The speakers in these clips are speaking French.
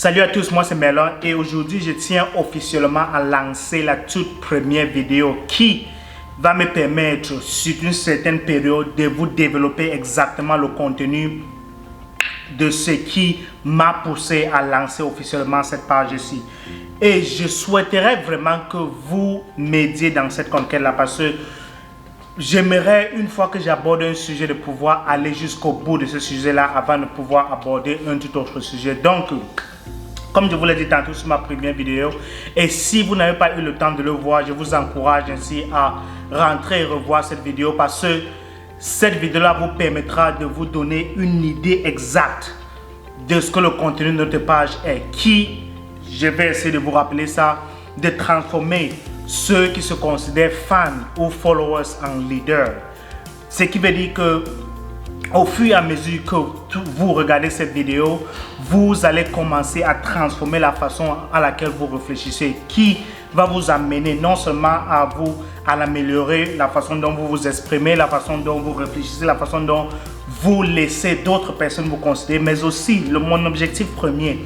Salut à tous, moi c'est Merlin et aujourd'hui je tiens officiellement à lancer la toute première vidéo qui va me permettre sur une certaine période de vous développer exactement le contenu de ce qui m'a poussé à lancer officiellement cette page ici. Et je souhaiterais vraiment que vous m'aidiez dans cette conquête-là parce que j'aimerais, une fois que j'aborde un sujet, de pouvoir aller jusqu'au bout de ce sujet-là avant de pouvoir aborder un tout autre sujet. Donc, comme je vous l'ai dit tantôt sur ma première vidéo, et si vous n'avez pas eu le temps de le voir, je vous encourage ainsi à rentrer et revoir cette vidéo parce que cette vidéo-là vous permettra de vous donner une idée exacte de ce que le contenu de notre page est, qui, je vais essayer de vous rappeler ça, de transformer ceux qui se considèrent fans ou followers en leaders. Ce qui veut dire que au fur et à mesure que vous regardez cette vidéo, vous allez commencer à transformer la façon à laquelle vous réfléchissez, qui va vous amener non seulement à l'améliorer, la façon dont vous vous exprimez, la façon dont vous réfléchissez, la façon dont vous laissez d'autres personnes vous considérer, mais aussi mon objectif premier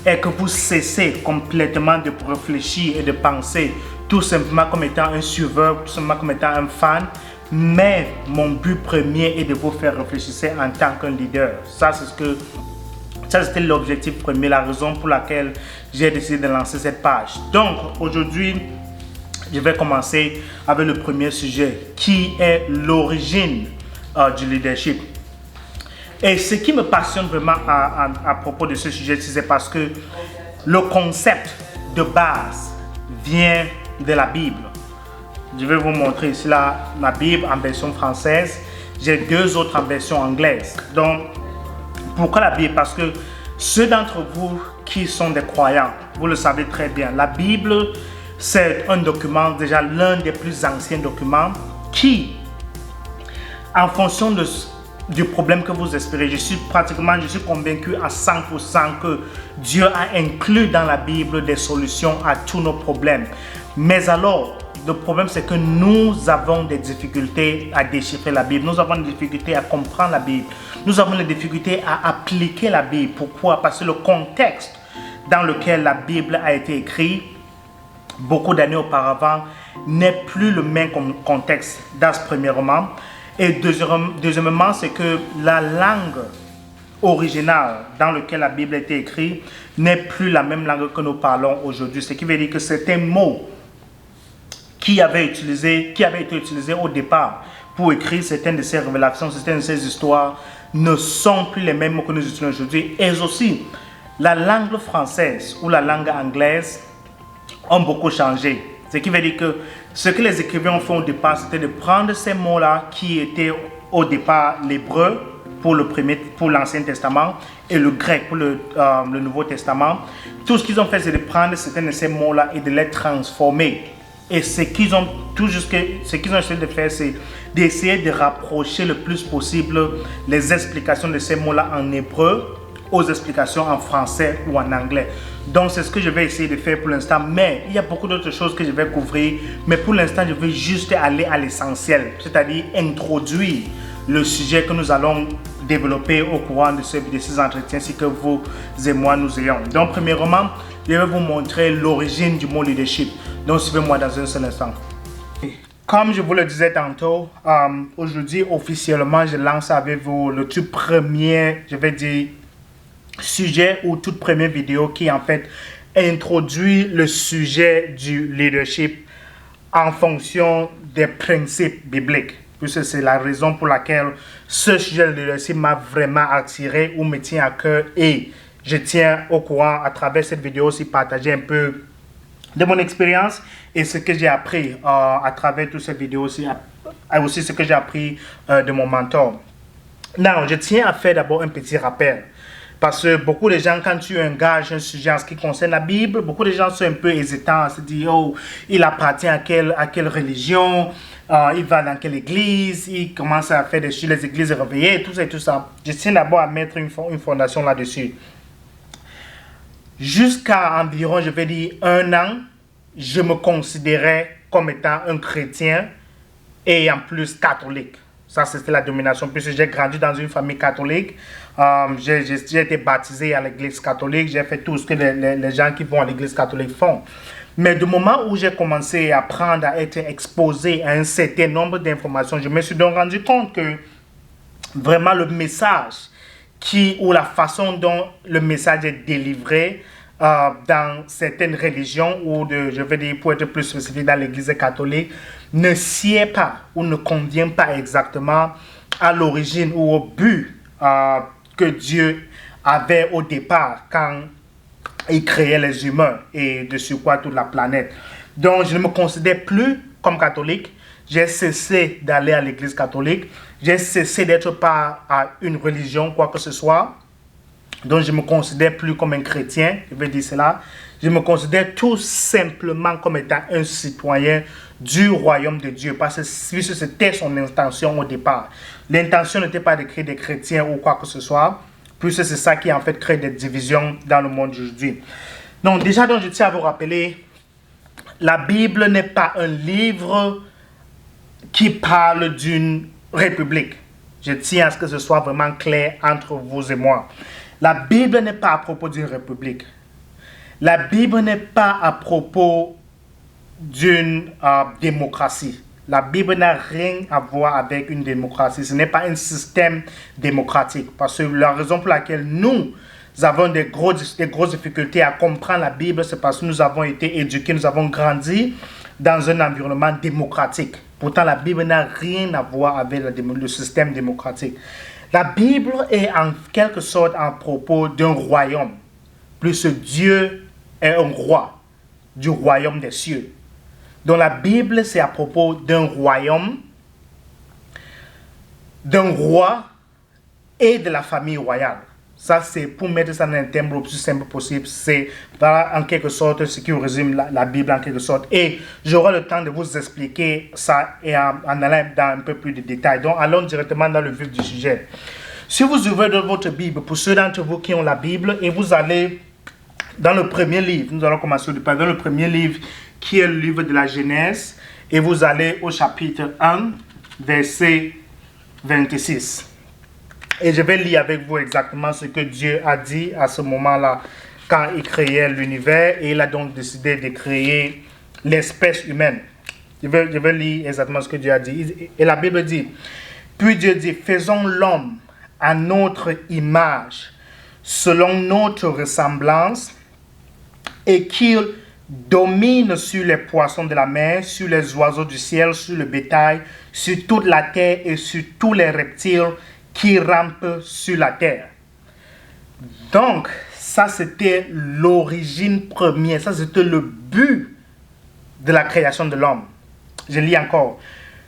est que vous cessez complètement de réfléchir et de penser tout simplement comme étant un suiveur, tout simplement comme étant un fan. Mais mon but premier est de vous faire réfléchir en tant qu'un leader. Ça, c'était l'objectif premier, la raison pour laquelle j'ai décidé de lancer cette page. Donc, aujourd'hui, je vais commencer avec le premier sujet, qui est l'origine du leadership. Et ce qui me passionne vraiment à propos de ce sujet, c'est parce que le concept de base vient de la Bible. Je vais vous montrer ici ma Bible en version française. J'ai deux autres en version anglaise. Donc, pourquoi la Bible? Parce que ceux d'entre vous qui sont des croyants, vous le savez très bien, la Bible, c'est un document, déjà l'un des plus anciens documents qui, en fonction du problème que vous espérez, je suis convaincu à 100% que Dieu a inclus dans la Bible des solutions à tous nos problèmes. Mais alors, le problème, c'est que nous avons des difficultés à déchiffrer la Bible. Nous avons des difficultés à comprendre la Bible. Nous avons des difficultés à appliquer la Bible. Pourquoi? Parce que le contexte dans lequel la Bible a été écrite beaucoup d'années auparavant n'est plus le même contexte, premièrement. Et deuxièmement, c'est que la langue originale dans laquelle la Bible a été écrite n'est plus la même langue que nous parlons aujourd'hui. Ce qui veut dire que certains mots qui avait été utilisé au départ pour écrire certaines de ces révélations, certaines de ces histoires, ne sont plus les mêmes mots que nous utilisons aujourd'hui. Et aussi, la langue française ou la langue anglaise ont beaucoup changé. Ce qui veut dire que ce que les écrivains ont fait au départ, c'était de prendre ces mots-là qui étaient au départ l'hébreu pour l'Ancien Testament et le grec pour le Nouveau Testament. Tout ce qu'ils ont fait, c'est de prendre certains de ces mots-là et de les transformer. Et ce qu'ils ont essayé de faire, c'est d'essayer de rapprocher le plus possible les explications de ces mots-là en hébreu aux explications en français ou en anglais. Donc, c'est ce que je vais essayer de faire pour l'instant. Mais il y a beaucoup d'autres choses que je vais couvrir. Mais pour l'instant, je vais juste aller à l'essentiel, c'est-à-dire introduire le sujet que nous allons développer au courant de ces entretiens, si que vous et moi nous ayons. Donc, premièrement, je vais vous montrer l'origine du mot leadership. Donc, suivez-moi dans un seul instant. Comme je vous le disais tantôt, aujourd'hui, officiellement, je lance avec vous le tout premier, je vais dire, sujet ou toute première vidéo qui, en fait, introduit le sujet du leadership en fonction des principes bibliques. Puisque c'est la raison pour laquelle ce sujet de leadership m'a vraiment attiré ou me tient à cœur et je tiens au courant à travers cette vidéo aussi partager un peu de mon expérience et ce que j'ai appris à travers toutes ces vidéos aussi ce que j'ai appris de mon mentor. Non, je tiens à faire d'abord un petit rappel. Parce que beaucoup de gens, quand tu engages un sujet en ce qui concerne la Bible, beaucoup de gens sont un peu hésitants à se dire, oh, il appartient à quelle religion, il va dans quelle église, il commence à faire sur les églises réveillées, tout ça et tout ça. Je tiens d'abord à mettre une fondation là-dessus. Jusqu'à environ, je vais dire, 1 an, je me considérais comme étant un chrétien et en plus catholique. Ça, c'était la domination, puisque j'ai grandi dans une famille catholique. J'ai été baptisé à l'église catholique. J'ai fait tout ce que les gens qui vont à l'église catholique font. Mais du moment où j'ai commencé à apprendre à être exposé à un certain nombre d'informations, je me suis donc rendu compte que vraiment le message ou la façon dont le message est délivré dans certaines religions, ou je veux dire pour être plus spécifique dans l'église catholique, ne sied pas ou ne convient pas exactement à l'origine ou au but que Dieu avait au départ quand il créait les humains et de surcroît toute la planète. Donc je ne me considère plus comme catholique. J'ai cessé d'aller à l'église catholique. J'ai cessé d'être part à une religion, quoi que ce soit. Donc je ne me considère plus comme un chrétien, je veux dire cela. Je me considère tout simplement comme étant un citoyen du royaume de Dieu, parce que c'était son intention au départ. L'intention n'était pas de créer des chrétiens ou quoi que ce soit, puisque c'est ça qui en fait crée des divisions dans le monde aujourd'hui. Donc déjà, je tiens à vous rappeler, la Bible n'est pas un livre qui parle d'une république. Je tiens à ce que ce soit vraiment clair entre vous et moi. La Bible n'est pas à propos d'une république. La Bible n'est pas à propos d'une démocratie. La Bible n'a rien à voir avec une démocratie. Ce n'est pas un système démocratique. Parce que la raison pour laquelle nous avons des grosses difficultés à comprendre la Bible, c'est parce que nous avons été éduqués, nous avons grandi dans un environnement démocratique. Pourtant, la Bible n'a rien à voir avec le système démocratique. La Bible est en quelque sorte à propos d'un royaume. Plus Dieu est un roi du royaume des cieux. Donc la Bible, c'est à propos d'un royaume, d'un roi et de la famille royale. Ça, c'est pour mettre ça dans un terme le plus simple possible. C'est en quelque sorte ce qui résume la Bible en quelque sorte. Et j'aurai le temps de vous expliquer ça et en allant dans un peu plus de détails. Donc, allons directement dans le vif du sujet. Si vous ouvrez dans votre Bible, pour ceux d'entre vous qui ont la Bible, et vous allez dans le premier livre, nous allons commencer dans le premier livre qui est le livre de la Genèse, et vous allez au chapitre 1, verset 26. Et je vais lire avec vous exactement ce que Dieu a dit à ce moment-là, quand il créait l'univers, et il a donc décidé de créer l'espèce humaine. Je vais lire exactement ce que Dieu a dit. Et la Bible dit, puis Dieu dit, faisons l'homme à notre image, selon notre ressemblance, et qu'il domine sur les poissons de la mer, sur les oiseaux du ciel, sur le bétail, sur toute la terre et sur tous les reptiles qui rampent sur la terre. Donc, ça c'était l'origine première, ça c'était le but de la création de l'homme. Je lis encore.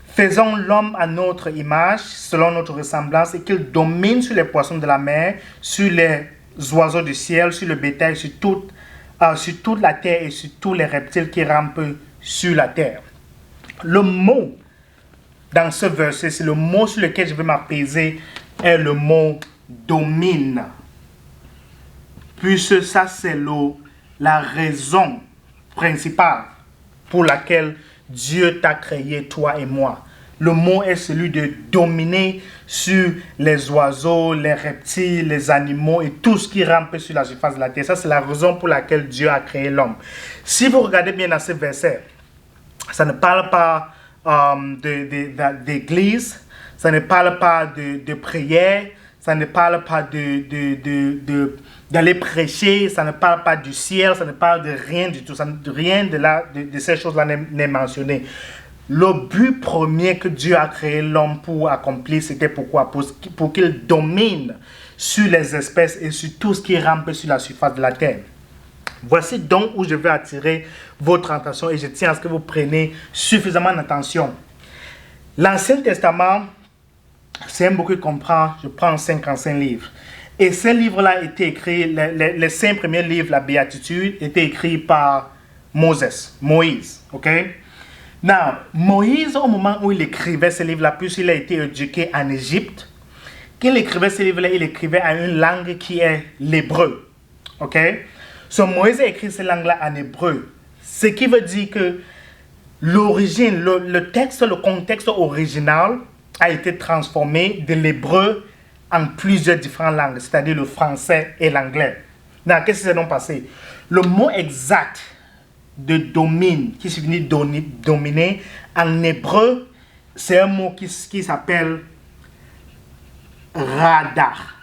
Faisons l'homme à notre image, selon notre ressemblance, et qu'il domine sur les poissons de la mer, sur les oiseaux du ciel, sur le bétail, sur toute la terre et sur tous les reptiles qui rampent sur la terre. Le mot dans ce verset, c'est le mot sur lequel je vais m'apaiser, est le mot domine. Puisque ça, c'est la raison principale pour laquelle Dieu t'a créé, toi et moi. Le mot est celui de dominer sur les oiseaux, les reptiles, les animaux et tout ce qui rampe sur la surface de la terre. Ça, c'est la raison pour laquelle Dieu a créé l'homme. Si vous regardez bien dans ce verset, ça ne parle pas d'église, ça ne parle pas de prière, ça ne parle pas d'aller prêcher, ça ne parle pas du ciel, ça ne parle de rien du tout, rien de ces choses-là n'est mentionné. Le but premier que Dieu a créé l'homme pour accomplir, c'était pourquoi? Pour qu'il domine sur les espèces et sur tout ce qui rampe sur la surface de la terre. Voici donc où je veux attirer votre attention et je tiens à ce que vous preniez suffisamment d'attention. L'Ancien Testament, c'est un beaucoup comprend, je prends 55 livres. Et ces livres-là étaient écrits, les 5 premiers livres, la Béatitude, étaient écrits par Moïse, ok? Now, Moïse, au moment où il écrivait ce livre-là, puisqu'il a été éduqué en Égypte, qu'il écrivait ce livre-là, il écrivait en une langue qui est l'hébreu. Ok? So, Moïse a écrit cette langue-là en hébreu. Ce qui veut dire que l'origine, le texte, le contexte original a été transformé de l'hébreu en plusieurs différentes langues, c'est-à-dire le français et l'anglais. Qu'est-ce qui s'est donc passé? Le mot exact de domine, qui signifie dominer, en hébreu, c'est un mot qui s'appelle radar.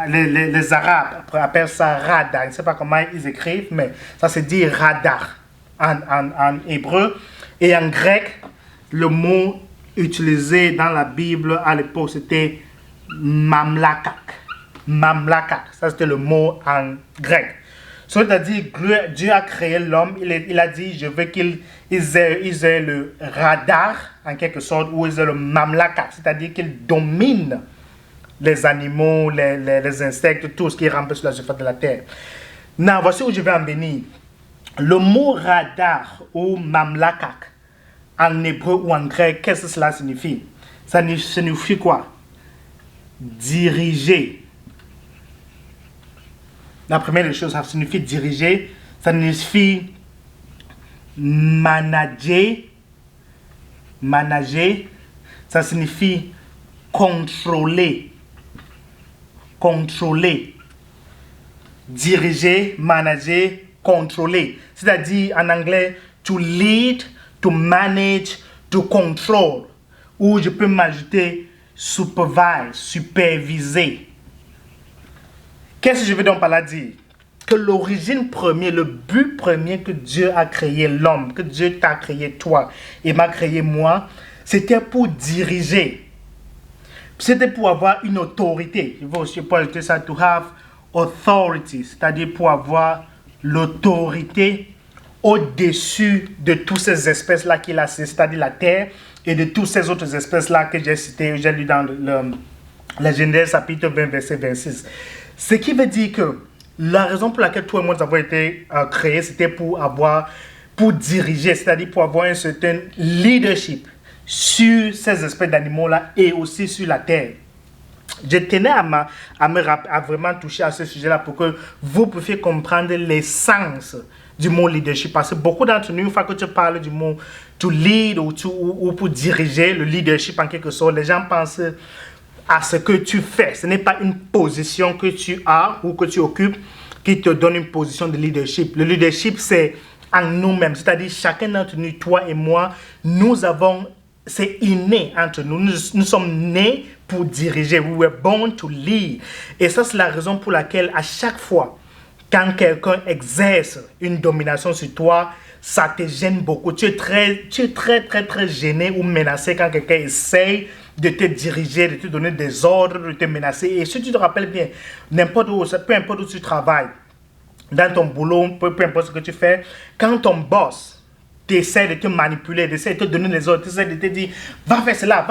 Les Arabes appellent ça radar. Je ne sais pas comment ils écrivent, mais ça se dit radar en hébreu. Et en grec, le mot utilisé dans la Bible à l'époque, c'était mamlakak. Mamlakak, ça c'était le mot en grec. C'est-à-dire, Dieu a créé l'homme, il a dit, je veux qu'ils aient le radar, en quelque sorte, ou ils aient le mamlakak, c'est-à-dire qu'ils dominent les animaux, les insectes, tout ce qui rampe sur la surface de la terre. Maintenant, voici où je vais en venir. Le mot radar ou mamlakak, en hébreu ou en grec, qu'est-ce que cela signifie? Ça signifie quoi? Diriger. La première des choses, ça signifie diriger, ça signifie manager, ça signifie contrôler, diriger, manager, contrôler. C'est-à-dire en anglais, to lead, to manage, to control. Ou je peux m'ajouter supervise, superviser. Qu'est-ce que je veux donc par là dire? Que l'origine première, le but premier que Dieu a créé l'homme, que Dieu t'a créé toi et m'a créé moi, c'était pour diriger. C'était pour avoir une autorité. Je vais aussi ajouter ça, to have authority, c'est-à-dire pour avoir l'autorité au-dessus de toutes ces espèces-là qu'il a, c'est-à-dire la terre, et de toutes ces autres espèces-là que j'ai citées, j'ai lu dans la Genèse chapitre 20, verset 26. Ce qui veut dire que la raison pour laquelle toi et moi nous avons été créés, c'était pour diriger, c'est-à-dire pour avoir un certain leadership sur ces espèces d'animaux-là et aussi sur la terre. Je tenais à vraiment toucher à ce sujet-là pour que vous puissiez comprendre l'essence du mot leadership. Parce que beaucoup d'entre nous, une fois que tu parles du mot to lead ou pour diriger, le leadership en quelque sorte, les gens pensent à ce que tu fais. Ce n'est pas une position que tu as ou que tu occupes qui te donne une position de leadership. Le leadership, c'est en nous-mêmes. C'est-à-dire, chacun d'entre nous, toi et moi, c'est inné entre nous. Nous sommes nés pour diriger. We were born to lead. Et ça, c'est la raison pour laquelle, à chaque fois, quand quelqu'un exerce une domination sur toi, ça te gêne beaucoup. Tu es très gêné ou menacé quand quelqu'un essaye de te diriger, de te donner des ordres, de te menacer. Et si tu te rappelles bien, peu importe où tu travailles, dans ton boulot, peu importe ce que tu fais, quand ton boss essaie de te manipuler, essaie de te donner des ordres, essaie de te dire, va faire cela,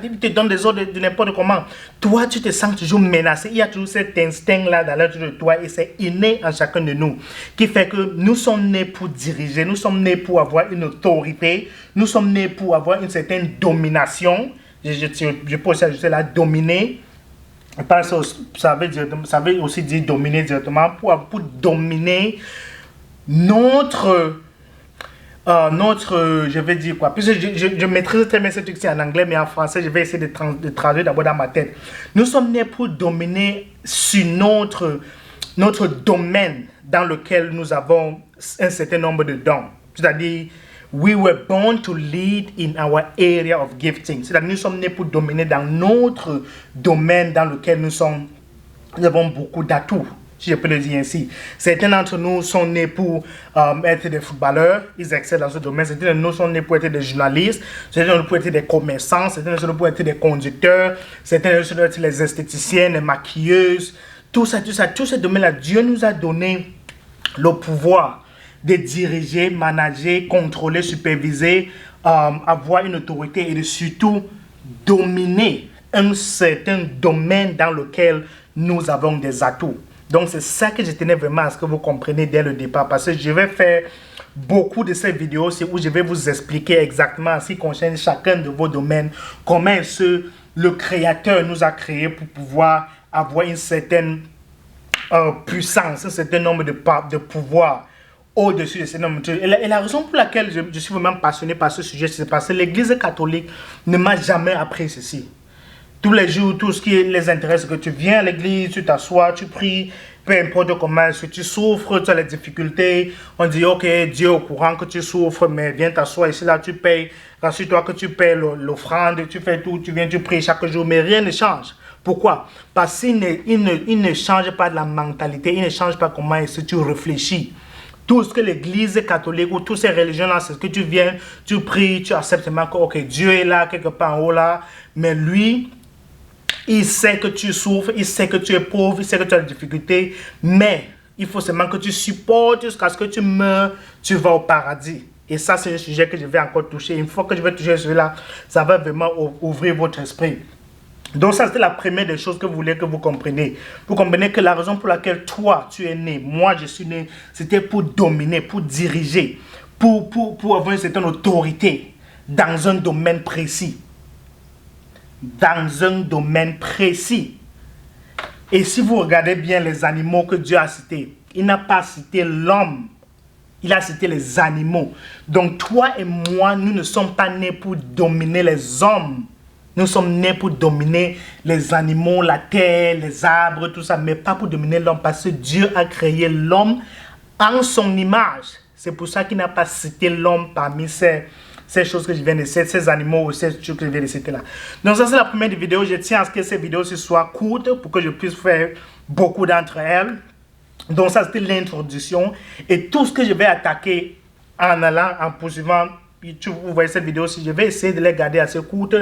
il te donne des ordres de n'importe comment, toi, tu te sens toujours menacé. Il y a toujours cet instinct-là dans l'intérieur de toi et c'est inné en chacun de nous, qui fait que nous sommes nés pour diriger, nous sommes nés pour avoir une autorité, nous sommes nés pour avoir une certaine domination. Je peux aussi ajouter la dominer. Ça veut aussi dire dominer directement, pour dominer notre je vais dire quoi, puisque je maîtrise très bien ce truc-ci en anglais, mais en français, je vais essayer de traduire d'abord dans ma tête. Nous sommes nés pour dominer sur notre domaine dans lequel nous avons un certain nombre de dons. C'est-à-dire, we were born to lead in our area of gifting. C'est-à-dire, nous sommes nés pour dominer dans notre domaine dans lequel nous avons beaucoup d'atouts, si je peux le dire ainsi. Certains d'entre nous sont nés pour être des footballeurs, ils excellent dans ce domaine. Certains d'entre nous sont nés pour être des journalistes, certains d'entre nous pour être des commerçants, certains d'entre nous pour être des conducteurs, certains d'entre nous pour être les esthéticiennes, les maquilleuses, tous ces domaines-là. Dieu nous a donné le pouvoir de diriger, manager, contrôler, superviser, avoir une autorité et de surtout dominer un certain domaine dans lequel nous avons des atouts. Donc c'est ça que je tenais vraiment à ce que vous compreniez dès le départ, parce que je vais faire beaucoup de ces vidéos où je vais vous expliquer exactement en ce qui concerne chacun de vos domaines, comment le Créateur nous a créés pour pouvoir avoir une certaine puissance, un certain nombre de pouvoirs au-dessus de ces nombreux. Et la raison pour laquelle je suis vraiment passionné par ce sujet, c'est parce que l'Église catholique ne m'a jamais appris ceci. tous les jours, tout ce qui les intéresse, que tu viens à l'église, tu t'assois, tu pries, peu importe comment, si tu souffres, tu as les difficultés, on dit, ok, Dieu est au courant que tu souffres, mais viens t'asseoir ici, là, tu payes, rassure-toi que tu payes l'offrande, tu fais tout, tu viens, tu pries chaque jour, mais rien ne change. Pourquoi? Parce qu'il ne change pas de la mentalité, il ne change pas comment est-ce que tu réfléchis. Tout ce que l'Église catholique ou toutes ces religions-là, c'est ce que tu viens, tu pries, tu acceptes seulement que ok, Dieu est là, quelque part en haut là, mais lui, il sait que tu souffres, il sait que tu es pauvre, il sait que tu as des difficultés, mais il faut seulement que tu supportes jusqu'à ce que tu meurs, tu vas au paradis. Et ça, c'est un sujet que je vais encore toucher. Une fois que je vais toucher celui-là, ça va vraiment ouvrir votre esprit. Donc ça, c'était la première des choses que vous voulez que vous compreniez. Vous comprenez que la raison pour laquelle toi, tu es né, moi, je suis né, c'était pour dominer, pour diriger, pour avoir une certaine autorité dans un domaine précis. Dans un domaine précis. Et si vous regardez bien les animaux que Dieu a cités, il n'a pas cité l'homme, il a cité les animaux. Donc toi et moi, nous ne sommes pas nés pour dominer les hommes. Nous sommes nés pour dominer les animaux, la terre, les arbres, tout ça, mais pas pour dominer l'homme, parce que Dieu a créé l'homme en son image. C'est pour ça qu'il n'a pas cité l'homme parmi ces choses que je viens de citer, ces animaux ou ces choses que je viens de citer là. Donc ça, c'est la première vidéo. Je tiens à ce que ces vidéos soient courtes pour que je puisse faire beaucoup d'entre elles. Donc ça, c'était l'introduction. Et tout ce que je vais attaquer en allant, en poursuivant, vous voyez cette vidéo aussi, je vais essayer de les garder assez courtes.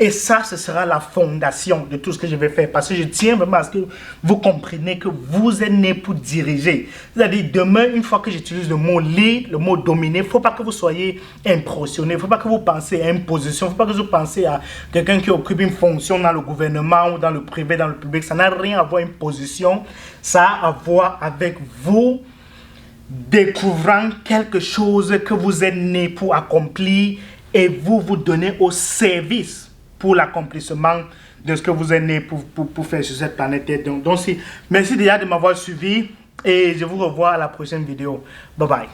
Et ça, ce sera la fondation de tout ce que je vais faire. Parce que je tiens vraiment à ce que vous compreniez que vous êtes né pour diriger. C'est-à-dire, demain, une fois que j'utilise le mot lead, le mot dominer, il ne faut pas que vous soyez impressionné. Il ne faut pas que vous pensiez à une position. Il ne faut pas que vous pensiez à quelqu'un qui occupe une fonction dans le gouvernement ou dans le privé, dans le public. Ça n'a rien à voir avec une position. Ça a à voir avec vous découvrant quelque chose que vous êtes né pour accomplir et vous donnez au service pour l'accomplissement de ce que vous êtes né pour faire sur cette planète. Donc merci déjà de m'avoir suivi et je vous revois à la prochaine vidéo. Bye bye.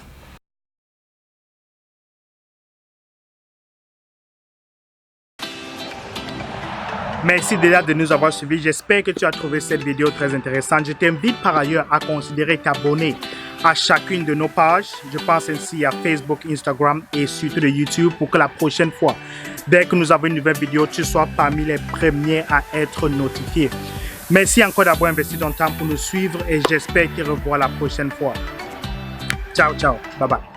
Merci déjà de nous avoir suivis. J'espère que tu as trouvé cette vidéo très intéressante. Je t'invite par ailleurs à considérer t'abonner à chacune de nos pages. Je pense ainsi à Facebook, Instagram et surtout de YouTube pour que la prochaine fois, dès que nous avons une nouvelle vidéo, tu sois parmi les premiers à être notifié. Merci encore d'avoir investi ton temps pour nous suivre et j'espère te revoir la prochaine fois. Ciao, ciao. Bye bye.